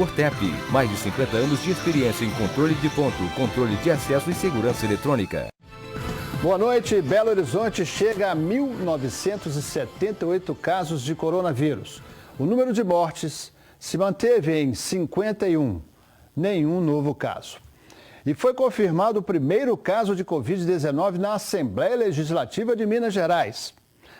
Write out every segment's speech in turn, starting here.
Fortep, mais de 50 anos de experiência em controle de ponto, controle de acesso e segurança eletrônica. Boa noite. Belo Horizonte chega a 1.978 casos de coronavírus. O número de mortes se manteve em 51. Nenhum novo caso. E foi confirmado o primeiro caso de Covid-19 na Assembleia Legislativa de Minas Gerais.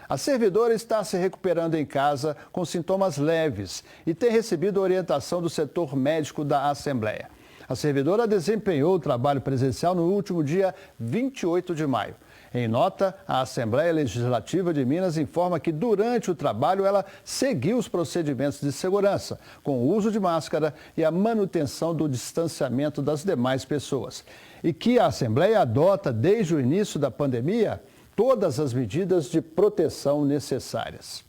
A servidora está se recuperando em casa com sintomas leves e tem recebido orientação do setor médico da Assembleia. A servidora desempenhou o trabalho presencial no último dia 28 de maio. Em nota, a Assembleia Legislativa de Minas informa que durante o trabalho ela seguiu os procedimentos de segurança, com o uso de máscara e a manutenção do distanciamento das demais pessoas. E que a Assembleia adota desde o início da pandemia todas as medidas de proteção necessárias.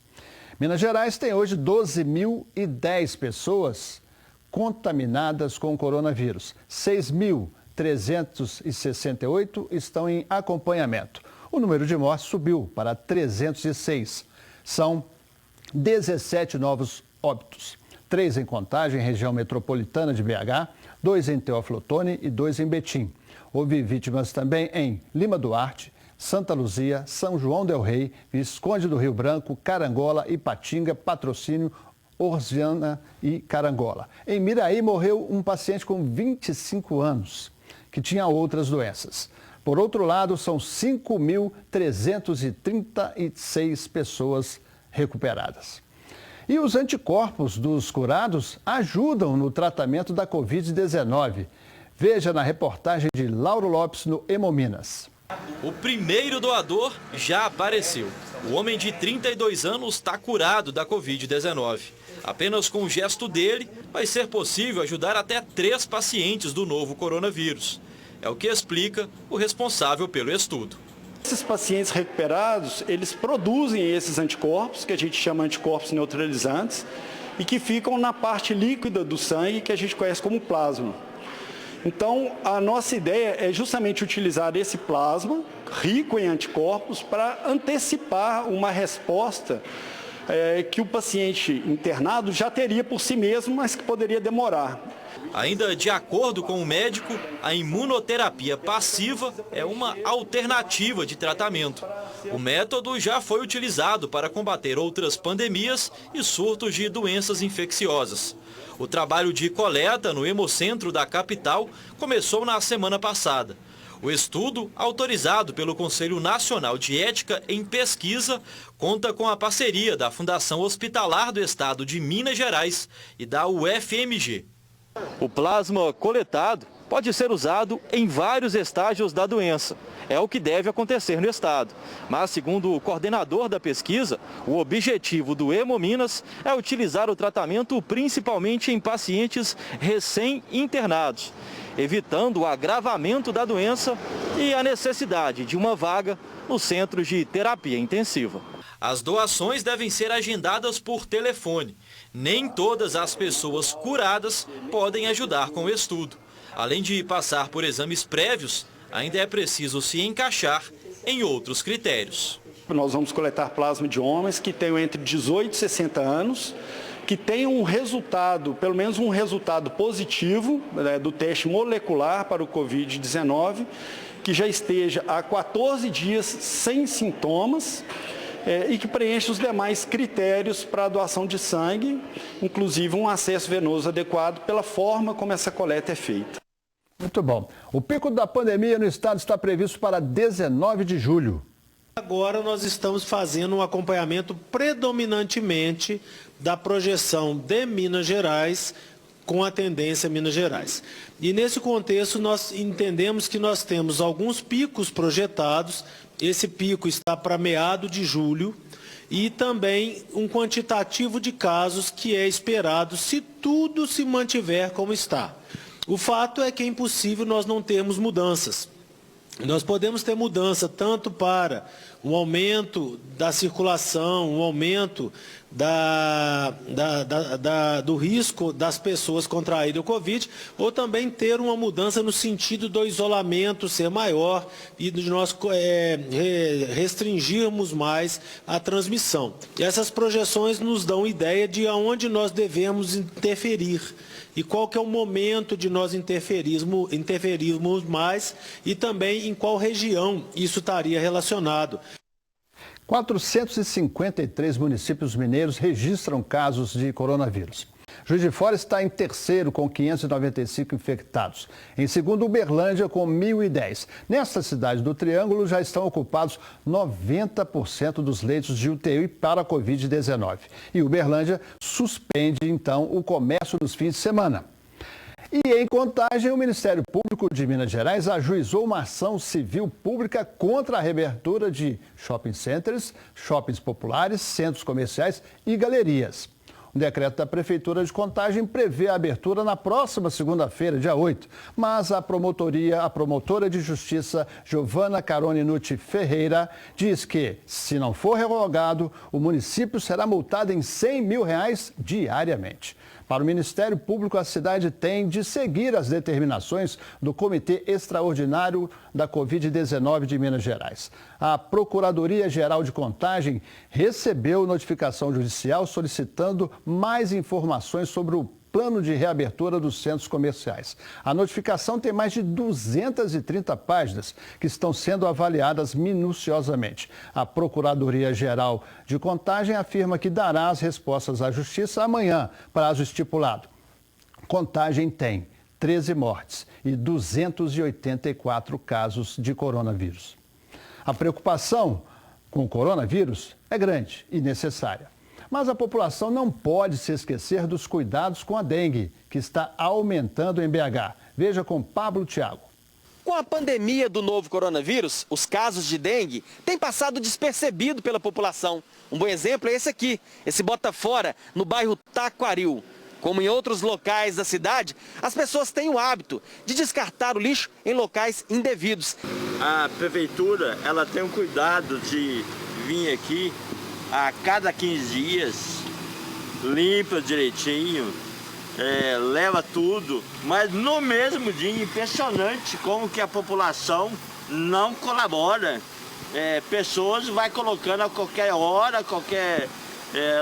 Minas Gerais tem hoje 12.010 pessoas contaminadas com o coronavírus. 6.368 estão em acompanhamento. O número de mortes subiu para 306. São 17 novos óbitos. 3 em Contagem, região metropolitana de BH, 2 em Teófilo Otoni e 2 em Betim. Houve vítimas também em Lima Duarte, Santa Luzia, São João del Rei, Visconde do Rio Branco, Carangola, Ipatinga, Patrocínio, Orziana e Carangola. Em Miraí morreu um paciente com 25 anos, que tinha outras doenças. Por outro lado, são 5.336 pessoas recuperadas. E os anticorpos dos curados ajudam no tratamento da Covid-19. Veja na reportagem de Lauro Lopes no Hemominas. O primeiro doador já apareceu. O homem de 32 anos está curado da Covid-19. Apenas com o gesto dele, vai ser possível ajudar até 3 pacientes do novo coronavírus. É o que explica o responsável pelo estudo. Esses pacientes recuperados, eles produzem esses anticorpos, que a gente chama anticorpos neutralizantes, e que ficam na parte líquida do sangue, que a gente conhece como plasma. Então, a nossa ideia é justamente utilizar esse plasma, rico em anticorpos, para antecipar uma resposta que o paciente internado já teria por si mesmo, mas que poderia demorar. Ainda de acordo com o médico, a imunoterapia passiva é uma alternativa de tratamento. O método já foi utilizado para combater outras pandemias e surtos de doenças infecciosas. O trabalho de coleta no Hemocentro da capital começou na semana passada. O estudo, autorizado pelo Conselho Nacional de Ética em Pesquisa, conta com a parceria da Fundação Hospitalar do Estado de Minas Gerais e da UFMG. O plasma coletado pode ser usado em vários estágios da doença. É o que deve acontecer no estado. Mas, segundo o coordenador da pesquisa, o objetivo do Hemominas é utilizar o tratamento principalmente em pacientes recém-internados, evitando o agravamento da doença e a necessidade de uma vaga nos centros de terapia intensiva. As doações devem ser agendadas por telefone. Nem todas as pessoas curadas podem ajudar com o estudo. Além de passar por exames prévios, ainda é preciso se encaixar em outros critérios. Nós vamos coletar plasma de homens que tenham entre 18 e 60 anos, que tenham um resultado, pelo menos um resultado positivo, do teste molecular para o Covid-19, que já esteja há 14 dias sem sintomas e que preencha os demais critérios para a doação de sangue, inclusive um acesso venoso adequado pela forma como essa coleta é feita. Muito bom. O pico da pandemia no estado está previsto para 19 de julho. Agora nós estamos fazendo um acompanhamento predominantemente da projeção de Minas Gerais com a tendência Minas Gerais. E nesse contexto nós entendemos que nós temos alguns picos projetados. Esse pico está para meado de julho e também um quantitativo de casos que é esperado se tudo se mantiver como está. O fato é que é impossível nós não termos mudanças. Nós podemos ter mudança tanto para um aumento da circulação, um aumento do risco das pessoas contraírem o Covid, ou também ter uma mudança no sentido do isolamento ser maior e de nós restringirmos mais a transmissão. E essas projeções nos dão ideia de aonde nós devemos interferir e qual que é o momento de nós interferirmos mais e também em qual região isso estaria relacionado. 453 municípios mineiros registram casos de coronavírus. Juiz de Fora está em terceiro, com 595 infectados. Em segundo, Uberlândia, com 1.010. Nesta cidade do Triângulo, já estão ocupados 90% dos leitos de UTI para a Covid-19. E Uberlândia suspende, então, o comércio nos fins de semana. E em Contagem, o Ministério Público de Minas Gerais ajuizou uma ação civil pública contra a reabertura de shopping centers, shoppings populares, centros comerciais e galerias. Um decreto da Prefeitura de Contagem prevê a abertura na próxima segunda-feira, dia 8, mas a promotora de justiça Giovana Caroninucci Ferreira diz que, se não for revogado, o município será multado em R$100 mil diariamente. Para o Ministério Público, a cidade tem de seguir as determinações do Comitê Extraordinário da Covid-19 de Minas Gerais. A Procuradoria-Geral de Contagem recebeu notificação judicial solicitando mais informações sobre o plano de reabertura dos centros comerciais. A notificação tem mais de 230 páginas que estão sendo avaliadas minuciosamente. A Procuradoria-Geral de Contagem afirma que dará as respostas à Justiça amanhã, prazo estipulado. Contagem tem 13 mortes e 284 casos de coronavírus. A preocupação com o coronavírus é grande e necessária. Mas a população não pode se esquecer dos cuidados com a dengue, que está aumentando em BH. Veja com Pablo Thiago. Com a pandemia do novo coronavírus, os casos de dengue têm passado despercebido pela população. Um bom exemplo é esse aqui, esse Botafora, no bairro Taquaril. Como em outros locais da cidade, as pessoas têm o hábito de descartar o lixo em locais indevidos. A prefeitura, ela tem o cuidado de vir aqui a cada 15 dias, limpa direitinho, leva tudo, mas no mesmo dia, impressionante como que a população não colabora. Pessoas vai colocando a qualquer hora, qualquer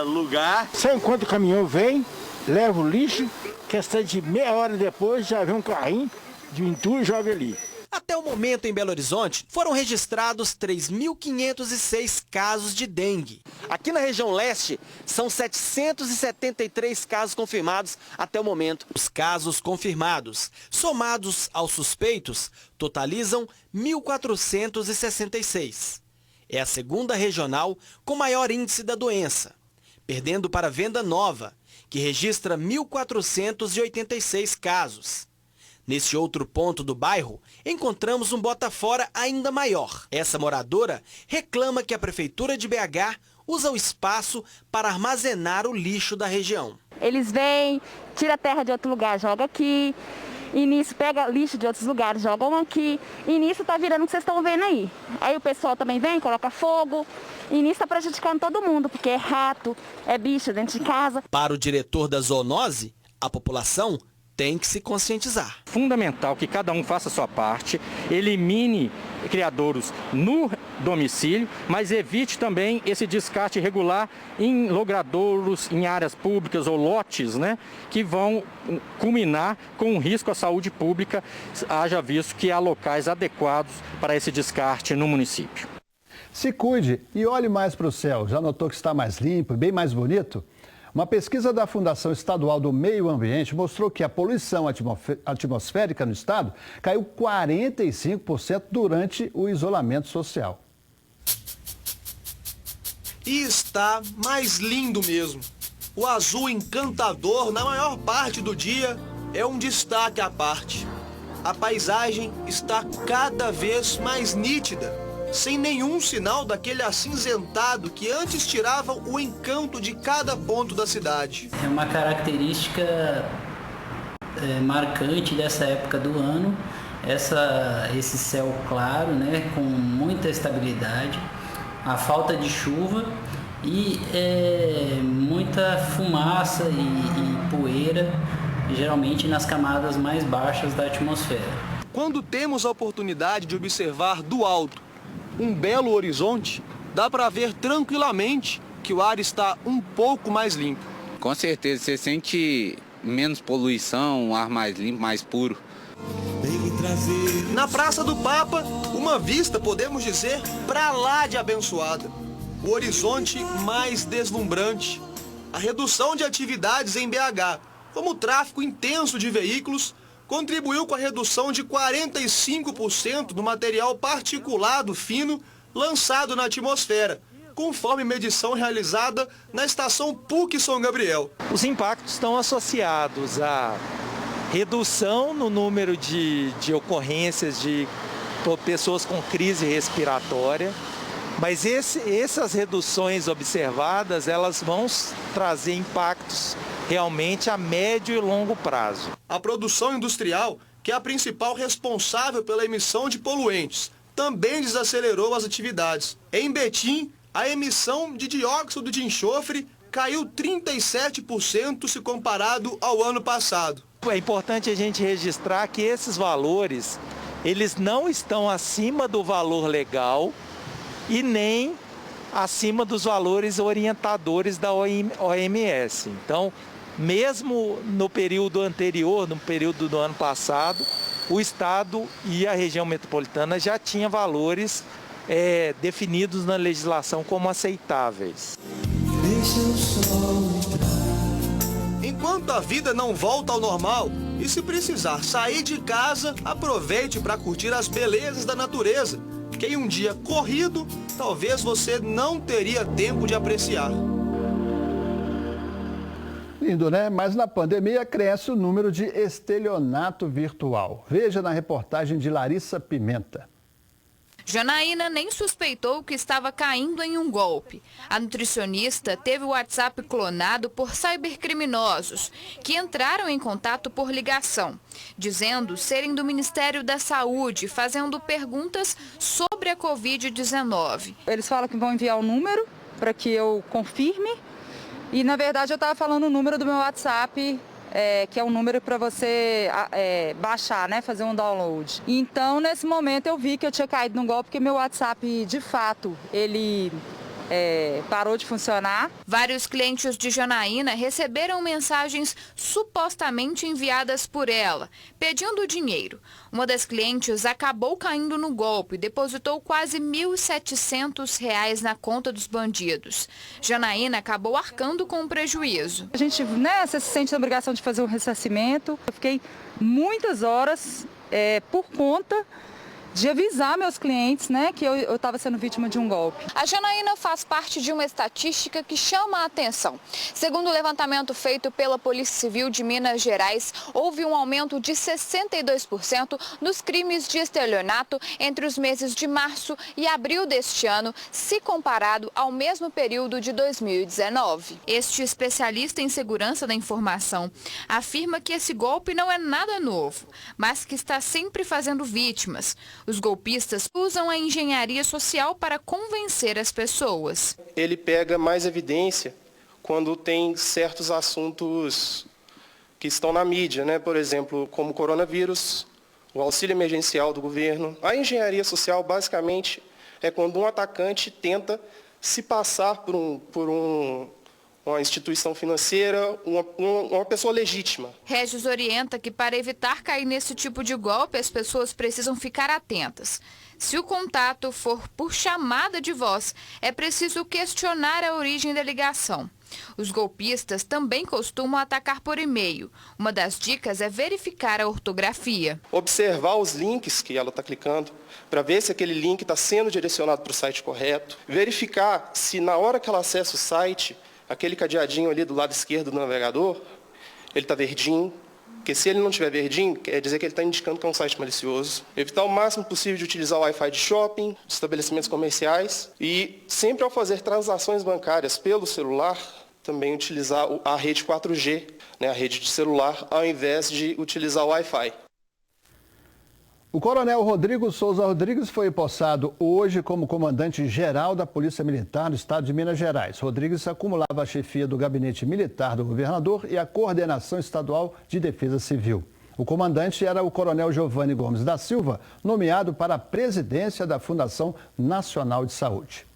lugar. Sabe enquanto o caminhão vem, leva o lixo, questão de meia hora depois já vem um carrinho de entulho e joga ali. Até o momento, em Belo Horizonte, foram registrados 3.506 casos de dengue. Aqui na região leste, são 773 casos confirmados até o momento. Os casos confirmados, somados aos suspeitos, totalizam 1.466. É a segunda regional com maior índice da doença, perdendo para Venda Nova, que registra 1.486 casos. Nesse outro ponto do bairro, encontramos um Botafora ainda maior. Essa moradora reclama que a Prefeitura de BH usa o espaço para armazenar o lixo da região. Eles vêm, tira a terra de outro lugar, joga aqui, e nisso pega lixo de outros lugares, jogam aqui, e nisso tá virando o que vocês estão vendo aí. Aí o pessoal também vem, coloca fogo, e nisso está prejudicando todo mundo, porque é rato, é bicho dentro de casa. Para o diretor da zoonose, a população tem que se conscientizar. Fundamental que cada um faça a sua parte, elimine criadouros no domicílio, mas evite também esse descarte irregular em logradouros, em áreas públicas ou lotes, que vão culminar com um risco à saúde pública, haja visto que há locais adequados para esse descarte no município. Se cuide e olhe mais para o céu. Já notou que está mais limpo e bem mais bonito? Uma pesquisa da Fundação Estadual do Meio Ambiente mostrou que a poluição atmosférica no estado caiu 45% durante o isolamento social. E está mais lindo mesmo. O azul encantador, na maior parte do dia, é um destaque à parte. A paisagem está cada vez mais nítida, sem nenhum sinal daquele acinzentado que antes tirava o encanto de cada ponto da cidade. É uma característica marcante dessa época do ano, esse céu claro, com muita estabilidade, a falta de chuva e muita fumaça e poeira, geralmente nas camadas mais baixas da atmosfera. Quando temos a oportunidade de observar do alto um belo horizonte, dá para ver tranquilamente que o ar está um pouco mais limpo. Com certeza, você sente menos poluição, um ar mais limpo, mais puro. Na Praça do Papa, uma vista, podemos dizer, pra lá de abençoada. O horizonte mais deslumbrante. A redução de atividades em BH, como o tráfego intenso de veículos, contribuiu com a redução de 45% do material particulado fino lançado na atmosfera, conforme medição realizada na estação PUC São Gabriel. Os impactos estão associados à redução no número de ocorrências de pessoas com crise respiratória, mas essas reduções observadas, elas vão trazer impactos realmente a médio e longo prazo. A produção industrial, que é a principal responsável pela emissão de poluentes, também desacelerou as atividades. Em Betim, a emissão de dióxido de enxofre caiu 37% se comparado ao ano passado. É importante a gente registrar que esses valores, eles não estão acima do valor legal e nem acima dos valores orientadores da OMS. Então, mesmo no período anterior, no período do ano passado, o Estado e a região metropolitana já tinham valores definidos na legislação como aceitáveis. Enquanto a vida não volta ao normal, e se precisar sair de casa, aproveite para curtir as belezas da natureza, que em um dia corrido, talvez você não teria tempo de apreciar. Lindo, né? Mas na pandemia cresce o número de estelionato virtual. Veja na reportagem de Larissa Pimenta. Janaína nem suspeitou que estava caindo em um golpe. A nutricionista teve o WhatsApp clonado por cybercriminosos, que entraram em contato por ligação, dizendo serem do Ministério da Saúde, fazendo perguntas sobre a Covid-19. Eles falam que vão enviar o número para que eu confirme. E, na verdade, eu estava falando o número do meu WhatsApp, que é um número para você baixar, né, fazer um download. Então, nesse momento, eu vi que eu tinha caído num golpe, porque meu WhatsApp, de fato, ele parou de funcionar. Vários clientes de Janaína receberam mensagens supostamente enviadas por ela, pedindo dinheiro. Uma das clientes acabou caindo no golpe e depositou quase R$ 1.700 na conta dos bandidos. Janaína acabou arcando com o prejuízo. A gente, você se sente na obrigação de fazer um ressarcimento. Eu fiquei muitas horas por conta de avisar meus clientes, que eu estava sendo vítima de um golpe. A Janaína faz parte de uma estatística que chama a atenção. Segundo o levantamento feito pela Polícia Civil de Minas Gerais, houve um aumento de 62% nos crimes de estelionato entre os meses de março e abril deste ano, se comparado ao mesmo período de 2019. Este especialista em segurança da informação afirma que esse golpe não é nada novo, mas que está sempre fazendo vítimas. Os golpistas usam a engenharia social para convencer as pessoas. Ele pega mais evidência quando tem certos assuntos que estão na mídia, Por exemplo, como o coronavírus, o auxílio emergencial do governo. A engenharia social, basicamente, é quando um atacante tenta se passar por uma instituição financeira, uma pessoa legítima. Regis orienta que para evitar cair nesse tipo de golpe, as pessoas precisam ficar atentas. Se o contato for por chamada de voz, é preciso questionar a origem da ligação. Os golpistas também costumam atacar por e-mail. Uma das dicas é verificar a ortografia. Observar os links que ela está clicando, para ver se aquele link está sendo direcionado para o site correto. Verificar se na hora que ela acessa o site, aquele cadeadinho ali do lado esquerdo do navegador, ele está verdinho, porque se ele não estiver verdinho, quer dizer que ele está indicando que é um site malicioso. Evitar o máximo possível de utilizar o Wi-Fi de shopping, de estabelecimentos comerciais e sempre ao fazer transações bancárias pelo celular, também utilizar a rede 4G, a rede de celular, ao invés de utilizar o Wi-Fi. O coronel Rodrigo Souza Rodrigues foi possado hoje como comandante-geral da Polícia Militar do Estado de Minas Gerais. Rodrigues acumulava a chefia do gabinete militar do governador e a coordenação estadual de defesa civil. O comandante era o coronel Giovanni Gomes da Silva, nomeado para a presidência da Fundação Nacional de Saúde.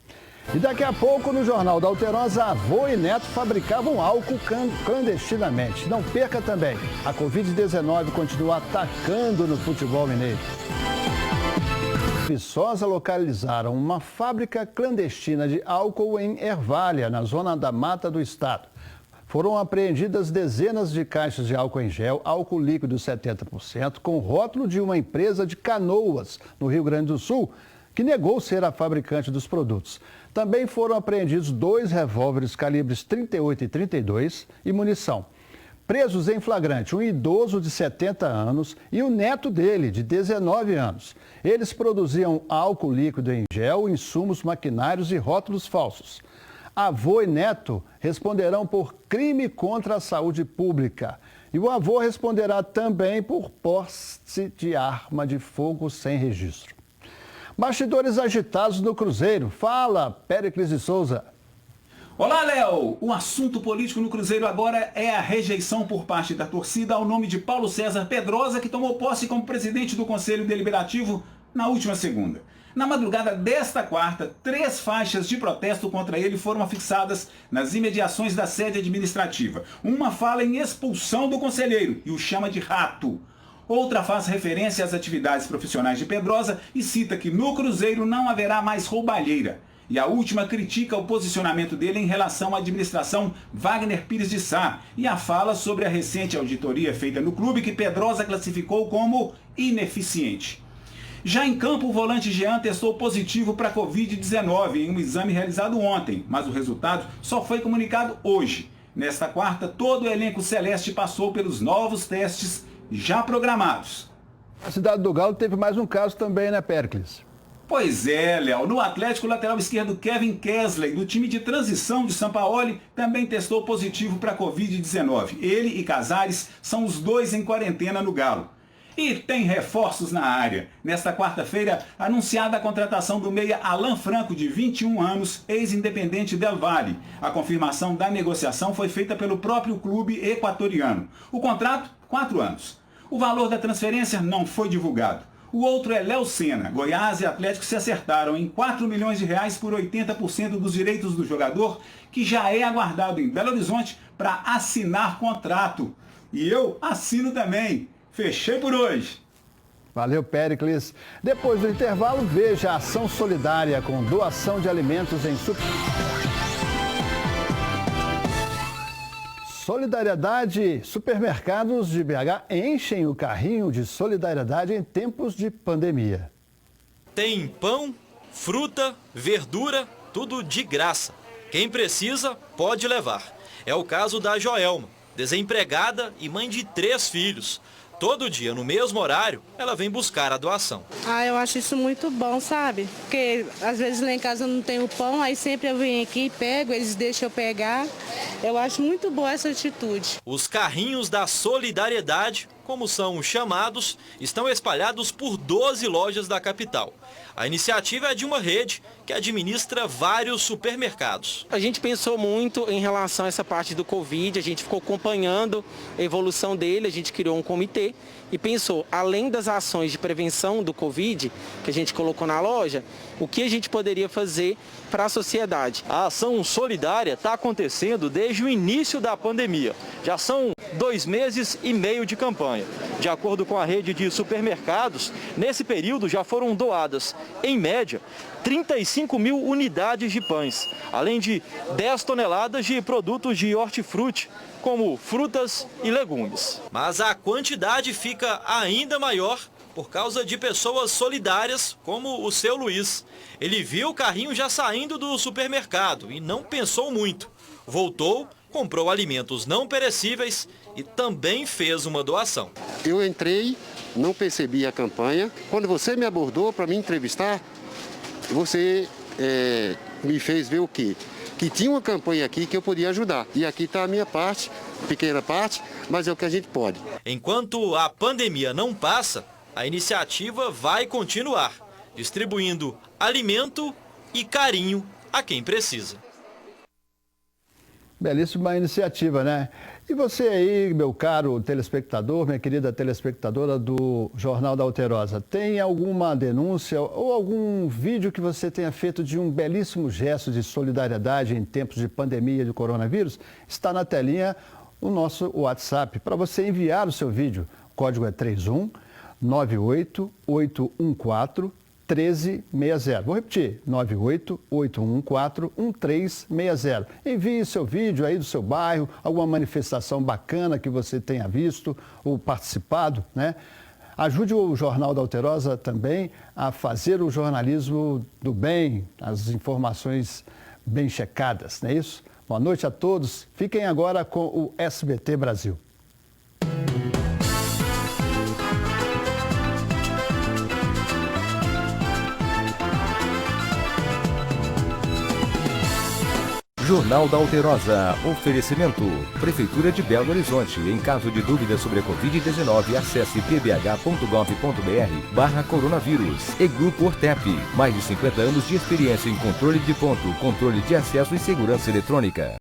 E daqui a pouco, no Jornal da Alterosa, avô e neto fabricavam álcool clandestinamente. Não perca também, a Covid-19 continua atacando no futebol mineiro. Viçosa localizaram uma fábrica clandestina de álcool em Ervália, na zona da mata do estado. Foram apreendidas dezenas de caixas de álcool em gel, álcool líquido 70%, com rótulo de uma empresa de Canoas, no Rio Grande do Sul, que negou ser a fabricante dos produtos. Também foram apreendidos 2 revólveres calibres 38 e 32 e munição. Presos em flagrante, um idoso de 70 anos e o neto dele, de 19 anos. Eles produziam álcool líquido em gel, insumos maquinários e rótulos falsos. Avô e neto responderão por crime contra a saúde pública. E o avô responderá também por posse de arma de fogo sem registro. Bastidores agitados no Cruzeiro. Fala, Péricles de Souza. Olá, Léo! O assunto político no Cruzeiro agora é a rejeição por parte da torcida ao nome de Paulo César Pedrosa, que tomou posse como presidente do Conselho Deliberativo na última segunda. Na madrugada desta quarta, 3 faixas de protesto contra ele foram afixadas nas imediações da sede administrativa. Uma fala em expulsão do conselheiro e o chama de rato. Outra faz referência às atividades profissionais de Pedrosa e cita que no Cruzeiro não haverá mais roubalheira. E a última critica o posicionamento dele em relação à administração Wagner Pires de Sá e a fala sobre a recente auditoria feita no clube que Pedrosa classificou como ineficiente. Já em campo, o volante Jean testou positivo para a Covid-19 em um exame realizado ontem, mas o resultado só foi comunicado hoje. Nesta quarta, todo o elenco celeste passou pelos novos testes já programados. A cidade do Galo teve mais um caso também, né, Péricles? Pois é, Léo. No Atlético, o lateral esquerdo Kevin Kesley, do time de transição de Sampaoli, também testou positivo para a Covid-19. Ele e Casares são os 2 em quarentena no Galo. E tem reforços na área. Nesta quarta-feira, anunciada a contratação do meia Alan Franco, de 21 anos, ex-independente Del Valle. A confirmação da negociação foi feita pelo próprio clube equatoriano. O contrato, 4 anos. O valor da transferência não foi divulgado. O outro é Léo Senna. Goiás e Atlético se acertaram em R$4 milhões por 80% dos direitos do jogador, que já é aguardado em Belo Horizonte para assinar contrato. E eu assino também. Fechei por hoje. Valeu, Péricles. Depois do intervalo, veja a ação solidária com doação de alimentos em Solidariedade. Supermercados de BH enchem o carrinho de solidariedade em tempos de pandemia. Tem pão, fruta, verdura, tudo de graça. Quem precisa, pode levar. É o caso da Joelma, desempregada e mãe de 3 filhos. Todo dia, no mesmo horário, ela vem buscar a doação. Eu acho isso muito bom, sabe? Porque às vezes lá em casa eu não tenho pão, aí sempre eu venho aqui e pego, eles deixam eu pegar. Eu acho muito boa essa atitude. Os carrinhos da solidariedade, como são chamados, estão espalhados por 12 lojas da capital. A iniciativa é de uma rede que administra vários supermercados. A gente pensou muito em relação a essa parte do Covid, a gente ficou acompanhando a evolução dele, a gente criou um comitê e pensou, além das ações de prevenção do Covid que a gente colocou na loja, o que a gente poderia fazer para a sociedade. A ação solidária está acontecendo desde o início da pandemia. Já são 2 meses e meio de campanha. De acordo com a rede de supermercados, nesse período já foram doadas, em média, 35 mil unidades de pães, além de 10 toneladas de produtos de hortifruti, como frutas e legumes. Mas a quantidade fica ainda maior por causa de pessoas solidárias como o seu Luiz. Ele viu o carrinho já saindo do supermercado e não pensou muito. Voltou, comprou alimentos não perecíveis e também fez uma doação. Eu entrei, não percebi a campanha. Quando você me abordou para me entrevistar, você me fez ver o quê? Que tinha uma campanha aqui que eu podia ajudar. E aqui está a minha parte, pequena parte, mas é o que a gente pode. Enquanto a pandemia não passa, A iniciativa vai continuar, distribuindo alimento e carinho a quem precisa. Belíssima iniciativa, né? E você aí, meu caro telespectador, minha querida telespectadora do Jornal da Alterosa, tem alguma denúncia ou algum vídeo que você tenha feito de um belíssimo gesto de solidariedade em tempos de pandemia de coronavírus? Está na telinha o nosso WhatsApp para você enviar o seu vídeo. O código é 31988141360. Vou repetir, 988141360. Envie seu vídeo aí do seu bairro, alguma manifestação bacana que você tenha visto ou participado, né? Ajude o Jornal da Alterosa também a fazer o jornalismo do bem, as informações bem checadas, não é isso? Boa noite a todos. Fiquem agora com o SBT Brasil. Jornal da Alterosa. Oferecimento. Prefeitura de Belo Horizonte. Em caso de dúvida sobre a Covid-19, acesse pbh.gov.br/coronavírus. E Grupo Ortep. Mais de 50 anos de experiência em controle de ponto, controle de acesso e segurança eletrônica.